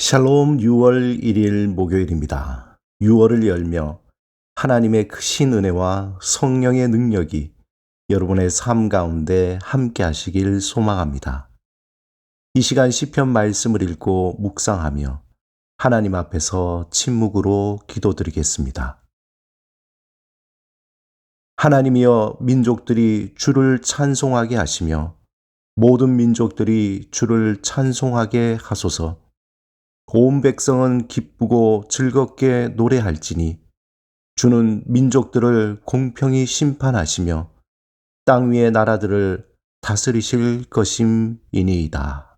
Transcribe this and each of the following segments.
샬롬 6월 1일 목요일입니다. 6월을 열며 하나님의 크신 은혜와 성령의 능력이 여러분의 삶 가운데 함께 하시길 소망합니다. 이 시간 시편 말씀을 읽고 묵상하며 하나님 앞에서 침묵으로 기도드리겠습니다. 하나님이여, 민족들이 주를 찬송하게 하시며 모든 민족들이 주를 찬송하게 하소서. 온 백성은 기쁘고 즐겁게 노래할지니 주는 민족들을 공평히 심판하시며 땅 위의 나라들을 다스리실 것임이니이다.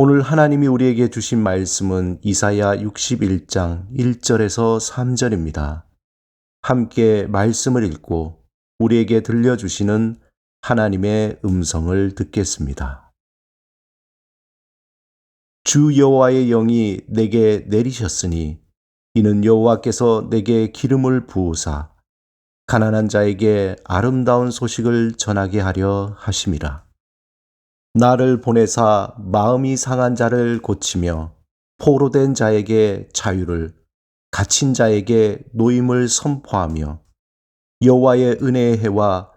오늘 하나님이 우리에게 주신 말씀은 이사야 61장 1절에서 3절입니다. 함께 말씀을 읽고 우리에게 들려주시는 하나님의 음성을 듣겠습니다. 주 여호와의 영이 내게 내리셨으니 이는 여호와께서 내게 기름을 부으사 가난한 자에게 아름다운 소식을 전하게 하려 하심이라. 나를 보내사 마음이 상한 자를 고치며 포로된 자에게 자유를, 갇힌 자에게 노임을 선포하며 여호와의 은혜의 해와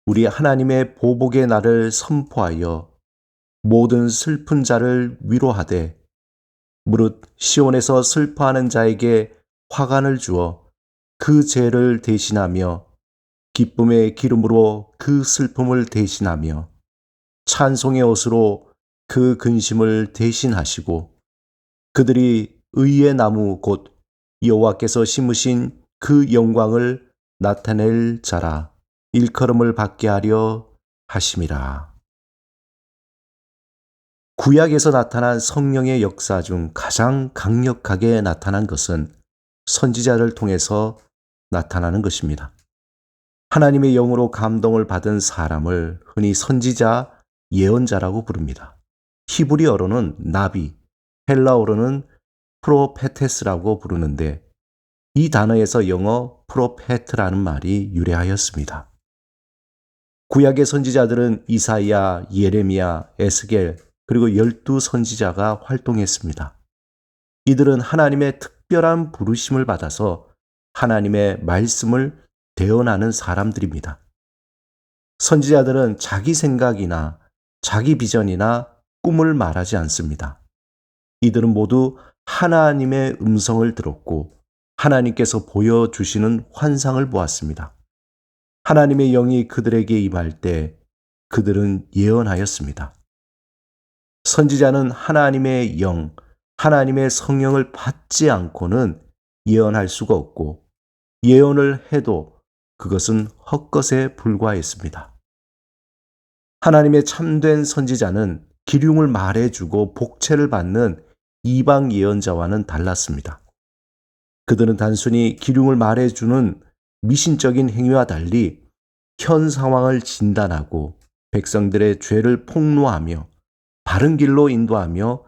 우리 하나님의 보복의 날을 선포하여 모든 슬픈 자를 위로하되 무릇 시온에서 슬퍼하는 자에게 화관을 주어 그 죄를 대신하며 기쁨의 기름으로 그 슬픔을 대신하며 찬송의 옷으로 그 근심을 대신하시고 그들이 의의 나무 곧 여호와께서 심으신 그 영광을 나타낼 자라 일컬음을 받게 하려 하심이라. 구약에서 나타난 성령의 역사 중 가장 강력하게 나타난 것은 선지자를 통해서 나타나는 것입니다. 하나님의 영으로 감동을 받은 사람을 흔히 선지자, 예언자라고 부릅니다. 히브리어로는 나비, 헬라어로는 프로페테스라고 부르는데 이 단어에서 영어 프로페트라는 말이 유래하였습니다. 구약의 선지자들은 이사야, 예레미야, 에스겔 그리고 12선지자가 활동했습니다. 이들은 하나님의 특별한 부르심을 받아서 하나님의 말씀을 대언하는 사람들입니다. 선지자들은 자기 생각이나 자기 비전이나 꿈을 말하지 않습니다. 이들은 모두 하나님의 음성을 들었고 하나님께서 보여주시는 환상을 보았습니다. 하나님의 영이 그들에게 임할 때 그들은 예언하였습니다. 선지자는 하나님의 영, 하나님의 성령을 받지 않고는 예언할 수가 없고 예언을 해도 그것은 헛것에 불과했습니다. 하나님의 참된 선지자는 기륭을 말해주고 복채를 받는 이방 예언자와는 달랐습니다. 그들은 단순히 기륭을 말해주는 미신적인 행위와 달리 현 상황을 진단하고 백성들의 죄를 폭로하며 바른 길로 인도하며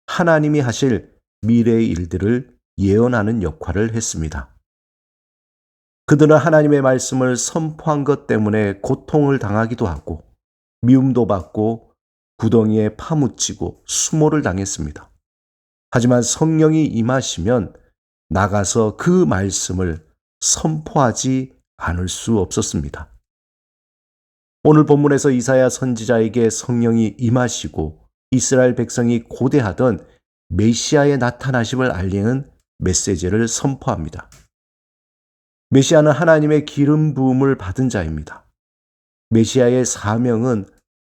하나님이 하실 미래의 일들을 예언하는 역할을 했습니다. 그들은 하나님의 말씀을 선포한 것 때문에 고통을 당하기도 하고 미움도 받고 구덩이에 파묻히고 수모를 당했습니다. 하지만 성령이 임하시면 나가서 그 말씀을 선포하지 않을 수 없었습니다. 오늘 본문에서 이사야 선지자에게 성령이 임하시고 이스라엘 백성이 고대하던 메시아의 나타나심을 알리는 메시지를 선포합니다. 메시아는 하나님의 기름 부음을 받은 자입니다. 메시아의 사명은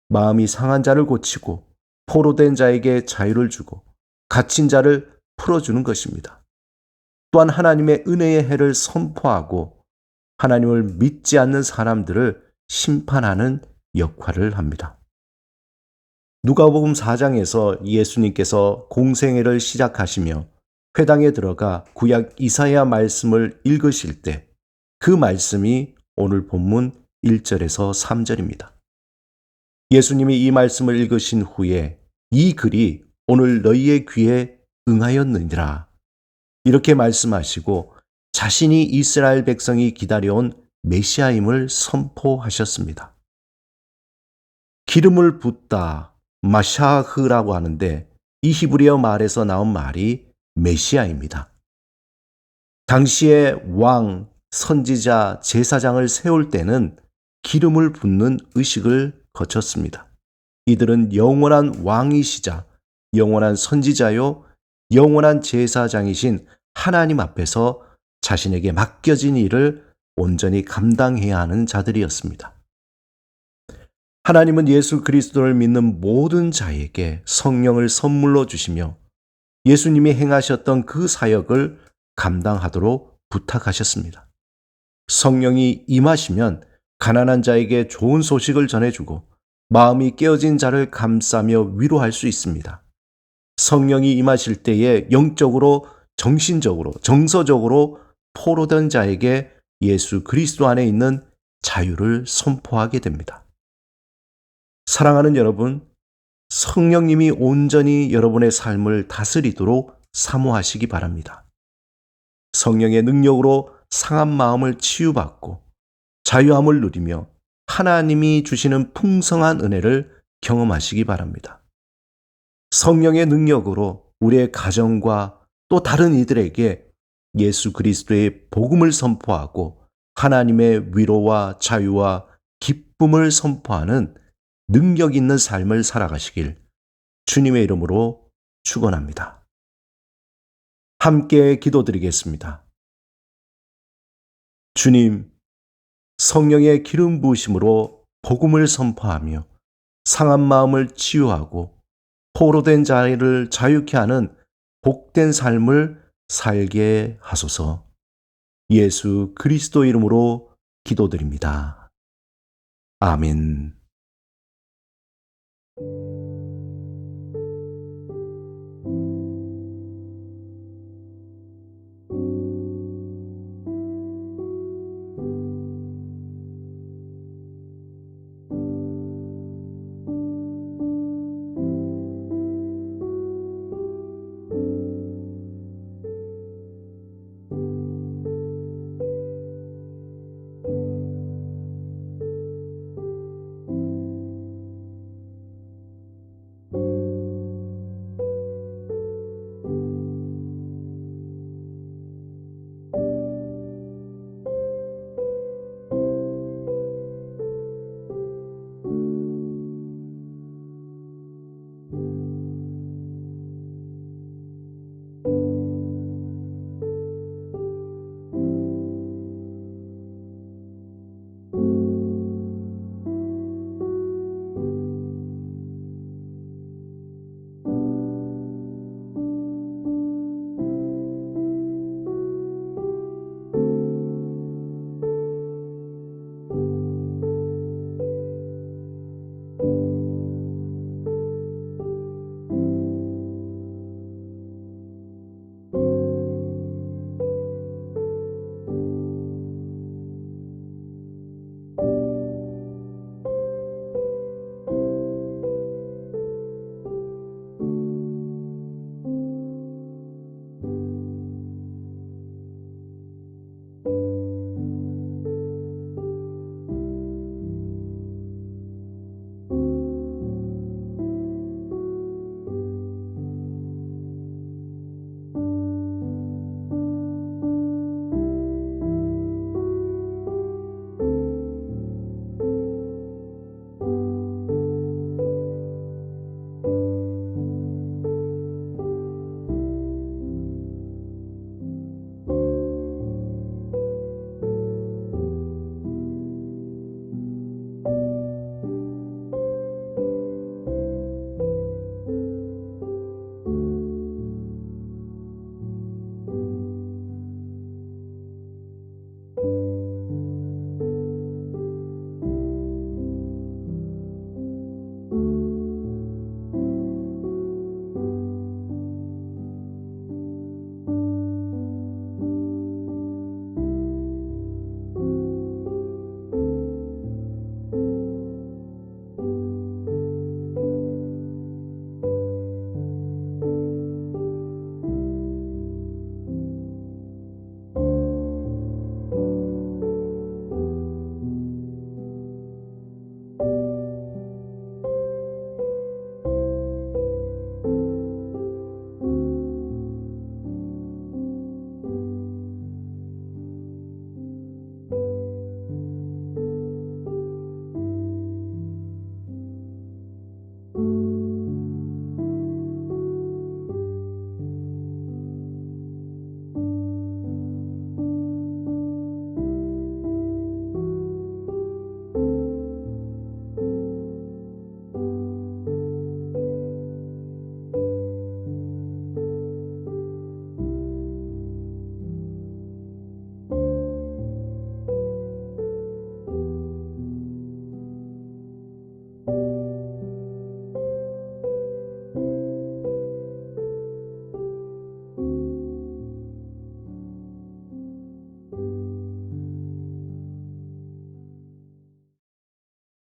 마음이 상한 자를 고치고 포로된 자에게 자유를 주고 갇힌 자를 풀어주는 것입니다. 또한 하나님의 은혜의 해를 선포하고 하나님을 믿지 않는 사람들을 심판하는 역할을 합니다. 누가복음 4장에서 예수님께서 공생애를 시작하시며 회당에 들어가 구약 이사야 말씀을 읽으실 때 그 말씀이 오늘 본문 1절에서 3절입니다. 예수님이 이 말씀을 읽으신 후에 이 글이 오늘 너희의 귀에 응하였느니라 이렇게 말씀하시고 자신이 이스라엘 백성이 기다려온 메시아임을 선포하셨습니다. 기름을 붓다, 마샤흐라고 하는데 이 히브리어 말에서 나온 말이 메시아입니다. 당시에 왕, 선지자, 제사장을 세울 때는 기름을 붓는 의식을 거쳤습니다. 이들은 영원한 왕이시자 영원한 선지자요 영원한 제사장이신 하나님 앞에서 자신에게 맡겨진 일을 온전히 감당해야 하는 자들이었습니다. 하나님은 예수 그리스도를 믿는 모든 자에게 성령을 선물로 주시며 예수님이 행하셨던 그 사역을 감당하도록 부탁하셨습니다. 성령이 임하시면 가난한 자에게 좋은 소식을 전해주고 마음이 깨어진 자를 감싸며 위로할 수 있습니다. 성령이 임하실 때에 영적으로, 정신적으로, 정서적으로 포로된 자에게 예수 그리스도 안에 있는 자유를 선포하게 됩니다. 사랑하는 여러분, 성령님이 온전히 여러분의 삶을 다스리도록 사모하시기 바랍니다. 성령의 능력으로 상한 마음을 치유받고 자유함을 누리며 하나님이 주시는 풍성한 은혜를 경험하시기 바랍니다. 성령의 능력으로 우리의 가정과 또 다른 이들에게 예수 그리스도의 복음을 선포하고 하나님의 위로와 자유와 기쁨을 선포하는 능력 있는 삶을 살아가시길 주님의 이름으로 축원합니다. 함께 기도드리겠습니다. 주님, 성령의 기름 부으심으로 복음을 선포하며 상한 마음을 치유하고 포로된 자를 자유케 하는 복된 삶을 살게 하소서. 예수 그리스도 이름으로 기도드립니다. 아멘.